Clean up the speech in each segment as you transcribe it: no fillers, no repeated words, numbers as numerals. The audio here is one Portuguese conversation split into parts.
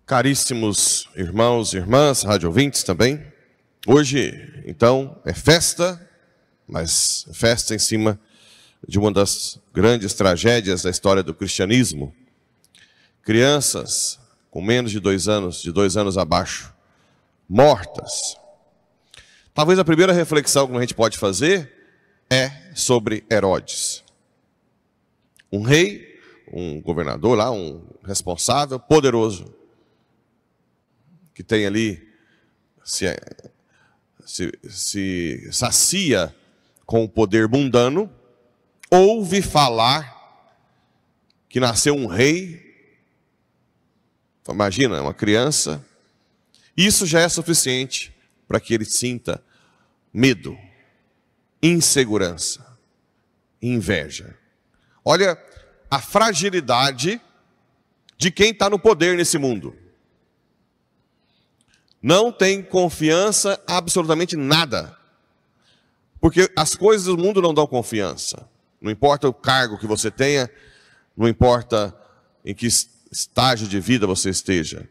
Caríssimos irmãos e irmãs, rádio ouvintes também. Hoje, então, é festa, mas festa em cima de uma das grandes tragédias da história do cristianismo. Crianças com menos de 2 anos, de 2 anos abaixo, mortas. Talvez a primeira reflexão que a gente pode fazer é sobre Herodes. Um rei, um governador lá, um responsável, poderoso, que tem ali, se sacia com o poder mundano, ouve falar que nasceu um rei. Imagina, uma criança. Isso já é suficiente para que ele sinta medo, insegurança, inveja. Olha a fragilidade de quem está no poder nesse mundo. Não tem confiança absolutamente nada. Porque as coisas do mundo não dão confiança. Não importa o cargo que você tenha, não importa em que estágio de vida você esteja.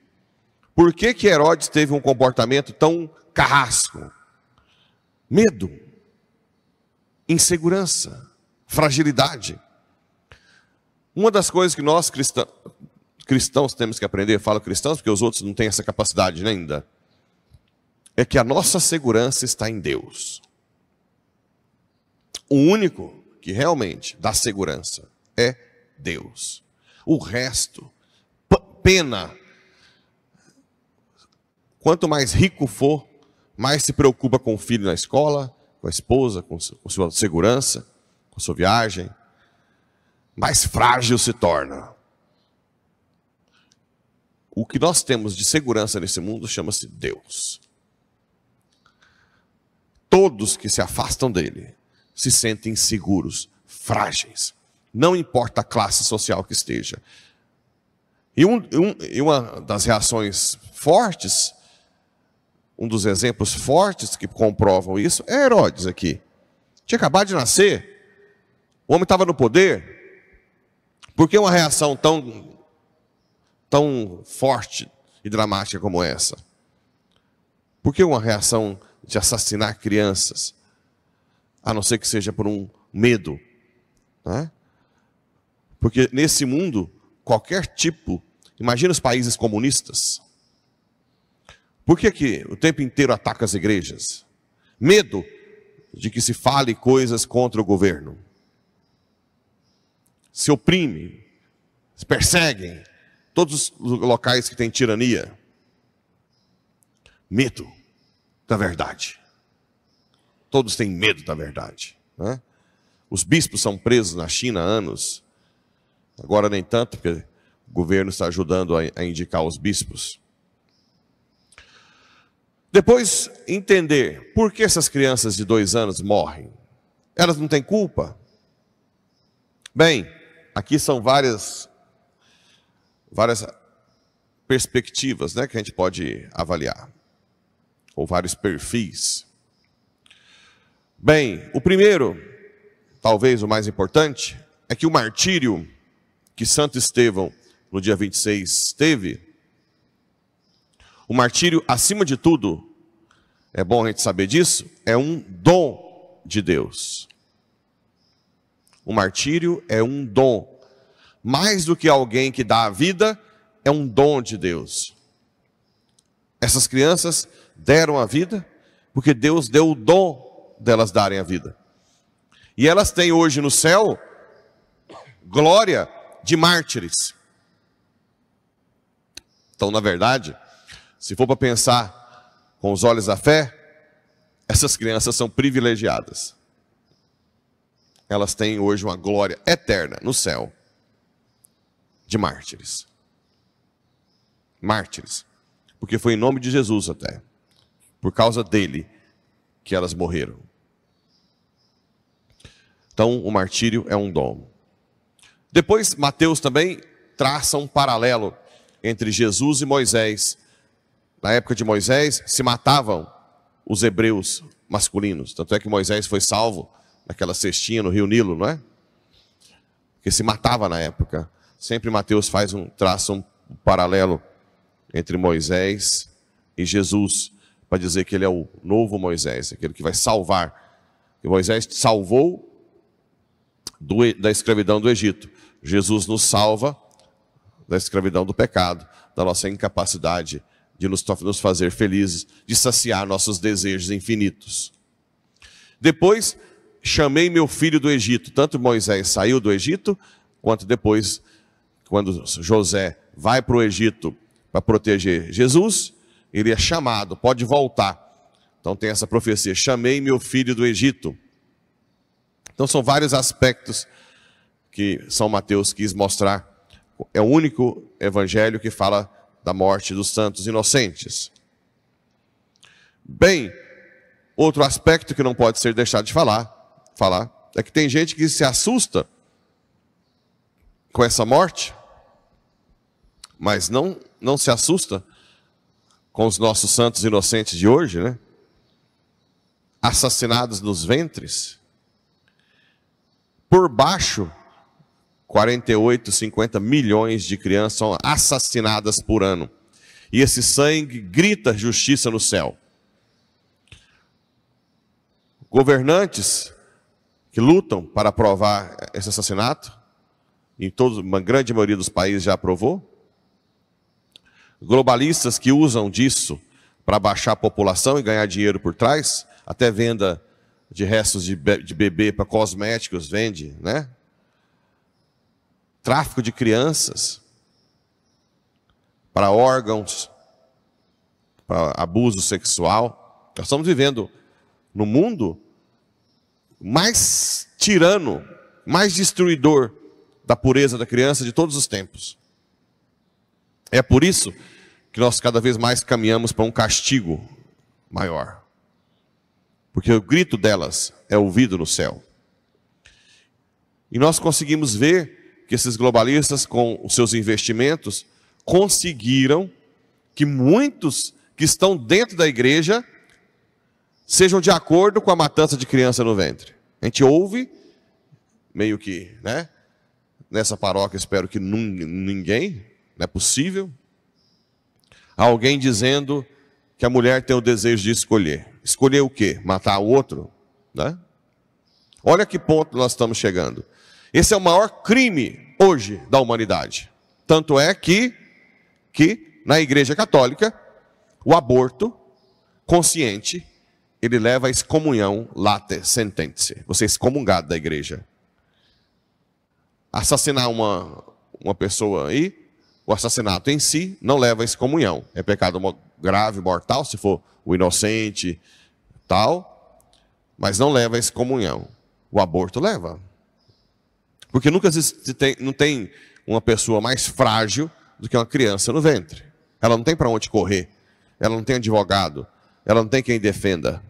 Por que que Herodes teve um comportamento tão carrasco? Medo, insegurança, fragilidade. Uma das coisas que nós cristãos temos que aprender, falo cristãos porque os outros não têm essa capacidade ainda, é que a nossa segurança está em Deus. O único que realmente dá segurança é Deus. O resto, pena. Quanto mais rico for, mais se preocupa com o filho na escola, com a esposa, com sua segurança, com sua viagem. Mais frágil se torna. O que nós temos de segurança nesse mundo chama-se Deus. Todos que se afastam dele se sentem inseguros, frágeis. Não importa a classe social que esteja. E uma das reações fortes, um dos exemplos fortes que comprovam isso, é Herodes aqui. Tinha acabado de nascer, o homem estava no poder. Por que uma reação tão forte e dramática como essa? Por que uma reação de assassinar crianças, a não ser que seja por um medo, né? Porque nesse mundo, qualquer tipo, imagina os países comunistas. Por que o tempo inteiro ataca as igrejas? Medo de que se fale coisas contra o governo. Se oprime, se perseguem, todos os locais que têm tirania. Medo da verdade. Todos têm medo da verdade, né? Os bispos são presos na China há anos. Agora nem tanto, porque o governo está ajudando a indicar os bispos. Depois, entender por que essas crianças de 2 anos morrem. Elas não têm culpa? Bem, aqui são várias perspectivas, né, que a gente pode avaliar. Ou vários perfis. Bem, o primeiro, talvez o mais importante, é que o martírio que Santo Estevão, no dia 26, teve, o martírio, acima de tudo, é bom a gente saber disso, é um dom de Deus. O martírio é um dom. Mais do que alguém que dá a vida, é um dom de Deus. Essas crianças deram a vida porque Deus deu o dom delas darem a vida. E elas têm hoje no céu glória de mártires. Então, na verdade, se for para pensar com os olhos da fé, essas crianças são privilegiadas. Elas têm hoje uma glória eterna no céu de mártires. Mártires. Porque foi em nome de Jesus até. Por causa dele que elas morreram. Então, o martírio é um dom. Depois, Mateus também traça um paralelo entre Jesus e Moisés. Na época de Moisés, se matavam os hebreus masculinos. Tanto é que Moisés foi salvo naquela cestinha no rio Nilo, não é? Porque se matava na época. Sempre Mateus traça um paralelo entre Moisés e Jesus, para dizer que ele é o novo Moisés, aquele que vai salvar. E Moisés salvou da escravidão do Egito. Jesus nos salva da escravidão do pecado, da nossa incapacidade de nos fazer felizes, de saciar nossos desejos infinitos. Depois, chamei meu filho do Egito. Tanto Moisés saiu do Egito, quanto depois, quando José vai para o Egito para proteger Jesus, ele é chamado, pode voltar. Então tem essa profecia, chamei meu filho do Egito. Então são vários aspectos que São Mateus quis mostrar. É o único evangelho que fala da morte dos santos inocentes. Bem, outro aspecto que não pode ser deixado de falar é que tem gente que se assusta com essa morte, mas não se assusta com os nossos santos inocentes de hoje, né? Assassinados nos ventres. Por baixo, 48, 50 milhões de crianças são assassinadas por ano. E esse sangue grita justiça no céu. Governantes que lutam para aprovar esse assassinato, uma grande maioria dos países já aprovou. Globalistas que usam disso para baixar a população e ganhar dinheiro por trás, até venda de restos de bebê para cosméticos, vende, né? Tráfico de crianças para órgãos, para abuso sexual. Nós estamos vivendo no mundo mais tirano, mais destruidor da pureza da criança de todos os tempos. É por isso que nós cada vez mais caminhamos para um castigo maior. Porque o grito delas é ouvido no céu. E nós conseguimos ver que esses globalistas, com os seus investimentos, conseguiram que muitos que estão dentro da igreja sejam de acordo com a matança de criança no ventre. A gente ouve, meio que, né? Nessa paróquia, espero que ninguém, não é possível, alguém dizendo que a mulher tem o desejo de escolher. Escolher o quê? Matar o outro? Né? Olha que ponto nós estamos chegando. Esse é o maior crime hoje da humanidade. Tanto é que na Igreja Católica, o aborto consciente, ele leva a excomunhão late sententia. Você é excomungado da igreja. Assassinar uma pessoa aí, o assassinato em si não leva a excomunhão. É pecado grave, mortal, se for o inocente, tal, mas não leva a excomunhão. O aborto leva. Porque nunca não tem uma pessoa mais frágil do que uma criança no ventre. Ela não tem para onde correr. Ela não tem advogado. Ela não tem quem defenda.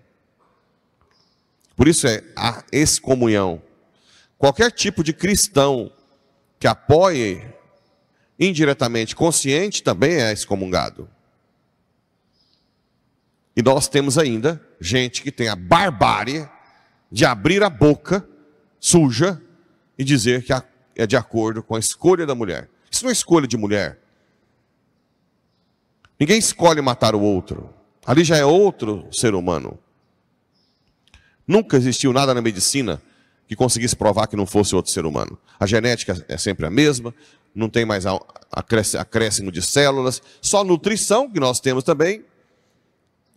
Por isso é a excomunhão. Qualquer tipo de cristão que apoie indiretamente, consciente, também é excomungado. E nós temos ainda gente que tem a barbárie de abrir a boca suja e dizer que é de acordo com a escolha da mulher. Isso não é escolha de mulher. Ninguém escolhe matar o outro. Ali já é outro ser humano. Nunca existiu nada na medicina que conseguisse provar que não fosse outro ser humano. A genética é sempre a mesma, não tem mais acréscimo de células, só nutrição, que nós temos também,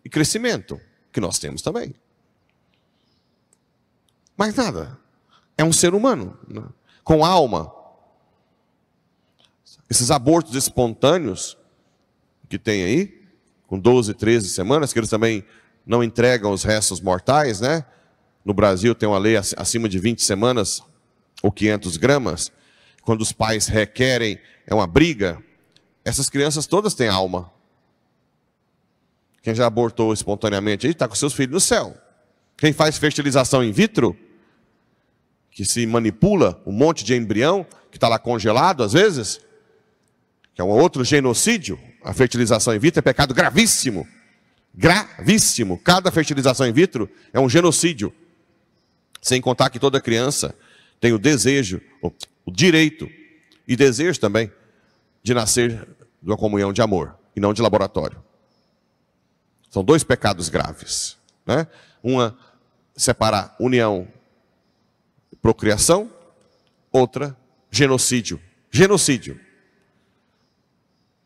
e crescimento, que nós temos também. Mais nada. É um ser humano, né? Com alma. Esses abortos espontâneos que tem aí, com 12, 13 semanas, que eles também não entregam os restos mortais, né? No Brasil tem uma lei acima de 20 semanas, ou 500 gramas. Quando os pais requerem, é uma briga. Essas crianças todas têm alma. Quem já abortou espontaneamente aí, está com seus filhos no céu. Quem faz fertilização in vitro, que se manipula um monte de embrião, que está lá congelado às vezes, que é um outro genocídio. A fertilização in vitro é pecado gravíssimo. Gravíssimo. Cada fertilização in vitro é um genocídio. Sem contar que toda criança tem o desejo, o direito e desejo também de nascer de uma comunhão de amor. e não de laboratório. São dois pecados graves, né? Uma, separar união e procriação. Outra, genocídio. Genocídio.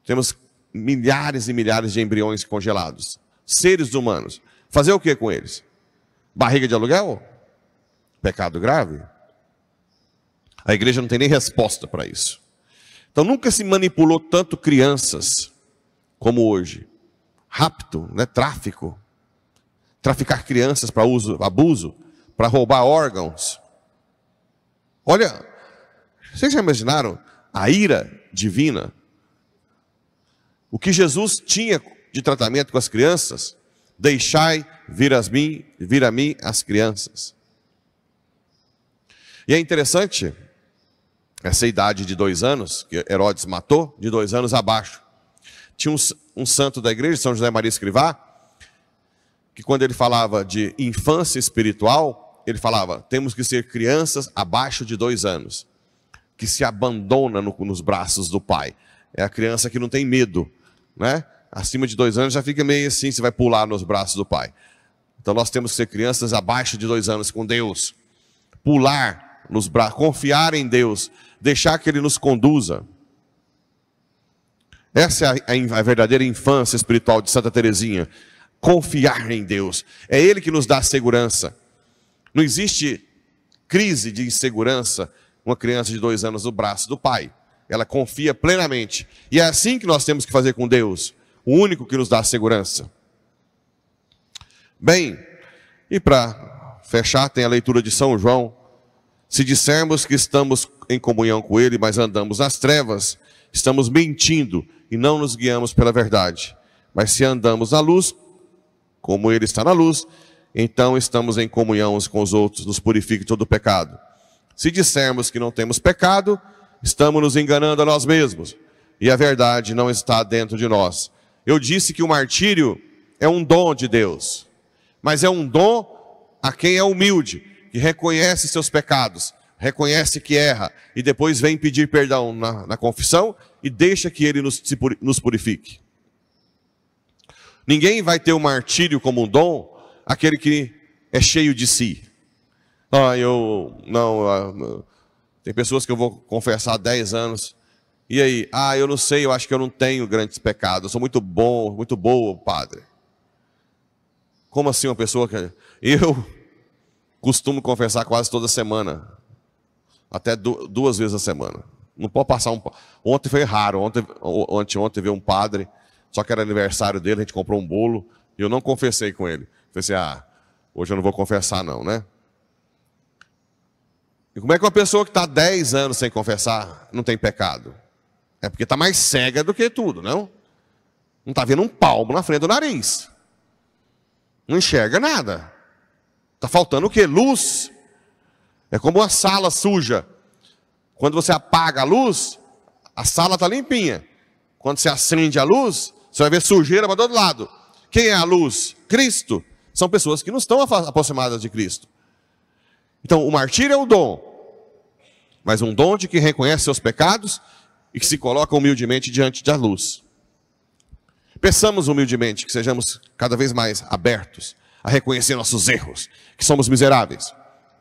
Temos milhares e milhares de embriões congelados. Seres humanos. Fazer o que com eles? Barriga de aluguel? Pecado grave? A igreja não tem nem resposta para isso. Então nunca se manipulou tanto crianças como hoje. Rapto, né? Tráfico. Traficar crianças para uso, abuso, para roubar órgãos. Olha, vocês já imaginaram a ira divina? O que Jesus tinha de tratamento com as crianças? Deixai vir a mim as crianças. E é interessante, essa idade de 2 anos, que Herodes matou, de 2 anos abaixo. Tinha um santo da igreja, São José Maria Escrivá, que quando ele falava de infância espiritual, ele falava, temos que ser crianças abaixo de 2 anos, que se abandona nos braços do pai. É a criança que não tem medo, né? Acima de 2 anos já fica meio assim, você vai pular nos braços do pai. Então nós temos que ser crianças abaixo de 2 anos com Deus. Pular nos braços, confiar em Deus, deixar que Ele nos conduza. Essa é a verdadeira infância espiritual de Santa Teresinha. Confiar em Deus. É Ele que nos dá segurança. Não existe crise de insegurança uma criança de 2 anos no braço do pai. Ela confia plenamente. E é assim que nós temos que fazer com Deus. O único que nos dá segurança. Bem, e para fechar, tem a leitura de São João. Se dissermos que estamos em comunhão com Ele, mas andamos nas trevas, estamos mentindo e não nos guiamos pela verdade. Mas se andamos na luz, como Ele está na luz, então estamos em comunhão uns com os outros, nos purifica de todo pecado. Se dissermos que não temos pecado, estamos nos enganando a nós mesmos, e a verdade não está dentro de nós. Eu disse que o martírio é um dom de Deus, mas é um dom a quem é humilde, que reconhece seus pecados, reconhece que erra, e depois vem pedir perdão na confissão, e deixa que Ele nos purifique. Ninguém vai ter o martírio como um dom, aquele que é cheio de si. Tem pessoas que eu vou confessar há 10 anos, e aí? Eu não sei, eu acho que eu não tenho grandes pecados, eu sou muito bom, muito boa, padre. Como assim uma pessoa que... Eu costumo confessar quase toda semana, até 2 vezes a semana. Não pode passar Ontem foi raro, ontem veio um padre, só que era aniversário dele, a gente comprou um bolo, e eu não confessei com ele. Falei assim, hoje eu não vou confessar não, né? E como é que uma pessoa que está 10 anos sem confessar não tem pecado? É porque está mais cega do que tudo, não? Não está vendo um palmo na frente do nariz. Não enxerga nada. Está faltando o quê? Luz. É como uma sala suja. Quando você apaga a luz, a sala está limpinha. Quando você acende a luz, você vai ver sujeira para todo lado. Quem é a luz? Cristo. São pessoas que não estão aproximadas de Cristo. Então, o martírio é um dom. Mas um dom de quem reconhece seus pecados e que se coloca humildemente diante da luz. Peçamos humildemente que sejamos cada vez mais abertos a reconhecer nossos erros, que somos miseráveis,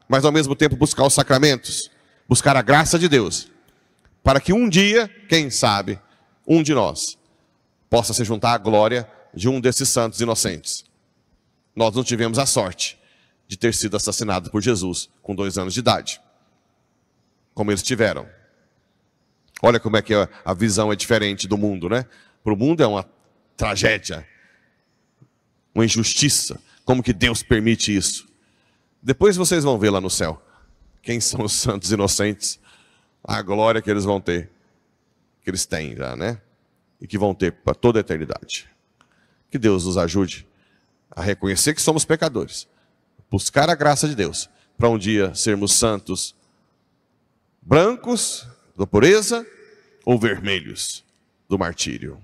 mas ao mesmo tempo buscar os sacramentos, buscar a graça de Deus, para que um dia, quem sabe, um de nós possa se juntar à glória de um desses santos inocentes. Nós não tivemos a sorte de ter sido assassinado por Jesus com 2 anos de idade, como eles tiveram. Olha como é que a visão é diferente do mundo, né? Para o mundo é uma tragédia, uma injustiça. Como que Deus permite isso? Depois vocês vão ver lá no céu quem são os santos inocentes, a glória que eles vão ter, que eles têm já, né? E que vão ter para toda a eternidade. Que Deus nos ajude a reconhecer que somos pecadores, buscar a graça de Deus, para um dia sermos santos brancos da pureza ou vermelhos do martírio.